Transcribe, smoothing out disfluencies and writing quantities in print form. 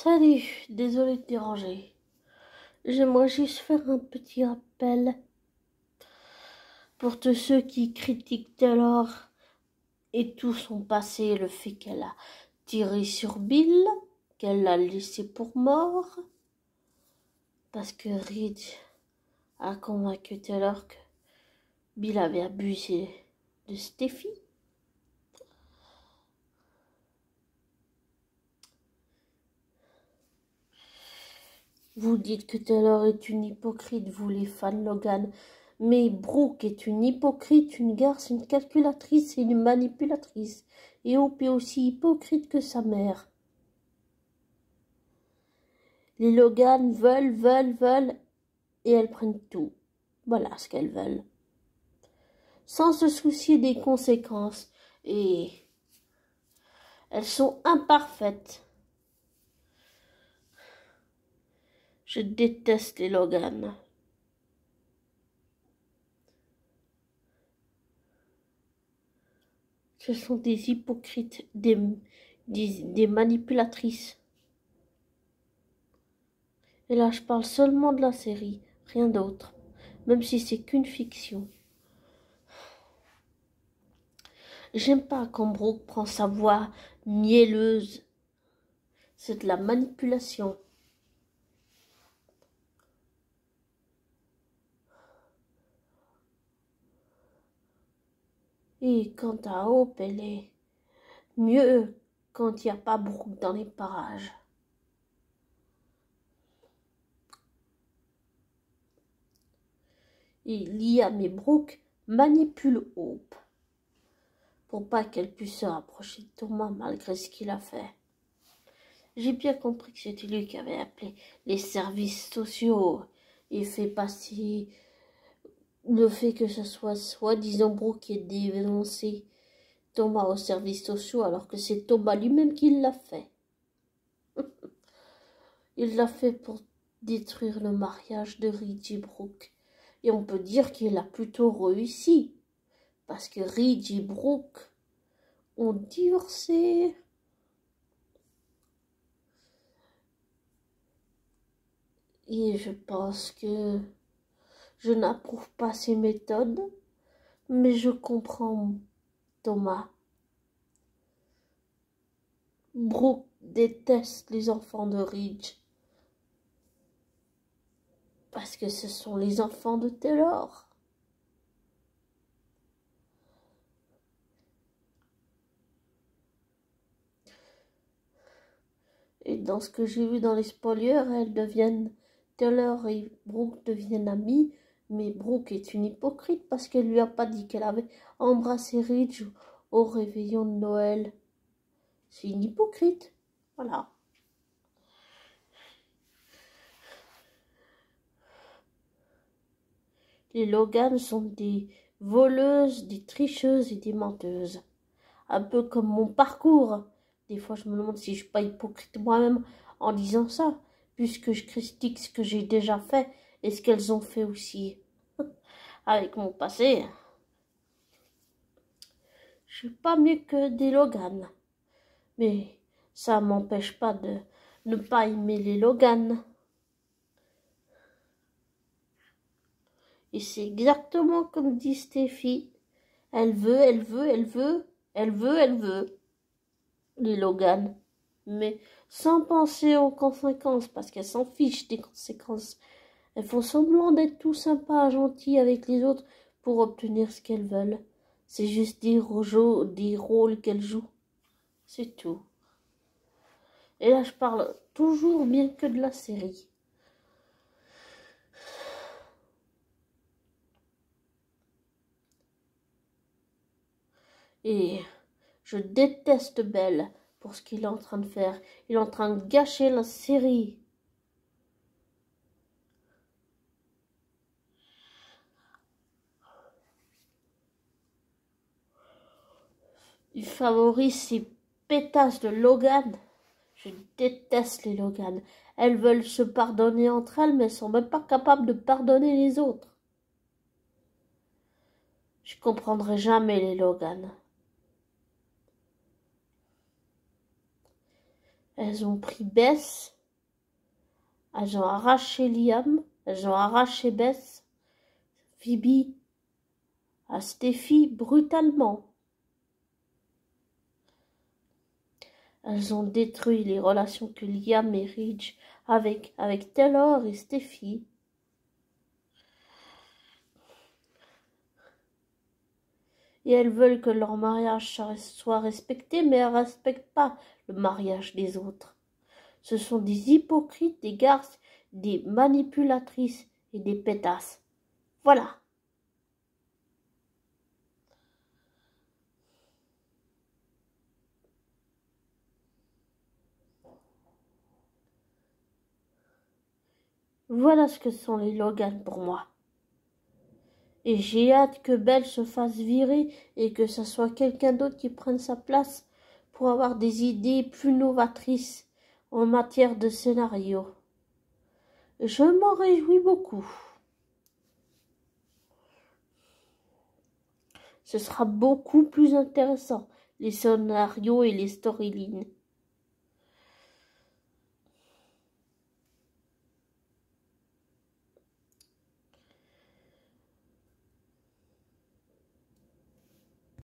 Salut, désolé de te déranger. J'aimerais juste faire un petit rappel pour tous ceux qui critiquent Taylor et tout son passé, le fait qu'elle a tiré sur Bill, qu'elle l'a laissé pour mort, parce que Reed a convaincu Taylor que Bill avait abusé de Steffi. Vous dites que Taylor est une hypocrite, vous les fans Logan. Mais Brooke est une hypocrite, une garce, une calculatrice et une manipulatrice. Et Hope est aussi hypocrite que sa mère. Les Logan veulent, et elles prennent tout. Voilà ce qu'elles veulent. Sans se soucier des conséquences. Et elles sont imparfaites. Je déteste les Logan. Ce sont des hypocrites, des manipulatrices. Et là, je parle seulement de la série, rien d'autre. Même si c'est qu'une fiction. J'aime pas quand Brooke prend sa voix mielleuse. C'est de la manipulation. Et quant à Hope, elle est mieux quand il n'y a pas Brooke dans les parages. Et Liam et Brooke manipulent Hope pour pas qu'elle puisse se rapprocher de Thomas malgré ce qu'il a fait. J'ai bien compris que c'était lui qui avait appelé les services sociaux et fait passer le fait que ce soit soi-disant Brooke qui ait dénoncé Thomas aux services sociaux alors que c'est Thomas lui-même qui l'a fait. Il l'a fait pour détruire le mariage de Reed et Brooke. Et on peut dire qu'il a plutôt réussi. Parce que Reed et Brooke ont divorcé. Et je pense que je n'approuve pas ces méthodes. Mais je comprends Thomas. Brooke déteste les enfants de Reed. Parce que ce sont les enfants de Taylor. Et dans ce que j'ai vu dans les spoilers, Taylor et Brooke deviennent amis. Mais Brooke est une hypocrite parce qu'elle lui a pas dit qu'elle avait embrassé Ridge au réveillon de Noël. C'est une hypocrite. Voilà. Les Logan sont des voleuses, des tricheuses et des menteuses. Un peu comme mon parcours. Des fois, je me demande si je ne suis pas hypocrite moi-même en disant ça, puisque je critique ce que j'ai déjà fait et ce qu'elles ont fait aussi. Avec mon passé, je suis pas mieux que des Logan. Mais ça m'empêche pas de ne pas aimer les Logan. Et c'est exactement comme dit Steffi. Elle veut les Logan. Mais sans penser aux conséquences, parce qu'elles s'en fichent des conséquences. Elles font semblant d'être tout sympas, gentils avec les autres pour obtenir ce qu'elles veulent. C'est juste des rôles qu'elles jouent. C'est tout. Et là, je parle toujours bien que de la série. Et je déteste Belle pour ce qu'il est en train de faire. Il est en train de gâcher la série. Il favorise ces pétasses de Logan. Je déteste les Logan. Elles veulent se pardonner entre elles, mais elles sont même pas capables de pardonner les autres. Je comprendrai jamais les Logan. Elles ont pris Bess, elles ont arraché Liam, elles ont arraché Bess, Phoebe à Steffi brutalement. Elles ont détruit les relations que Liam et Ridge avec Taylor et Steffi. Et elles veulent que leur mariage soit respecté, mais elles ne respectent pas le mariage des autres. Ce sont des hypocrites, des garces, des manipulatrices et des pétasses. Voilà. Voilà ce que sont les Logan pour moi. Et j'ai hâte que Belle se fasse virer et que ce soit quelqu'un d'autre qui prenne sa place pour avoir des idées plus novatrices en matière de scénario. Je m'en réjouis beaucoup. Ce sera beaucoup plus intéressant, les scénarios et les storylines.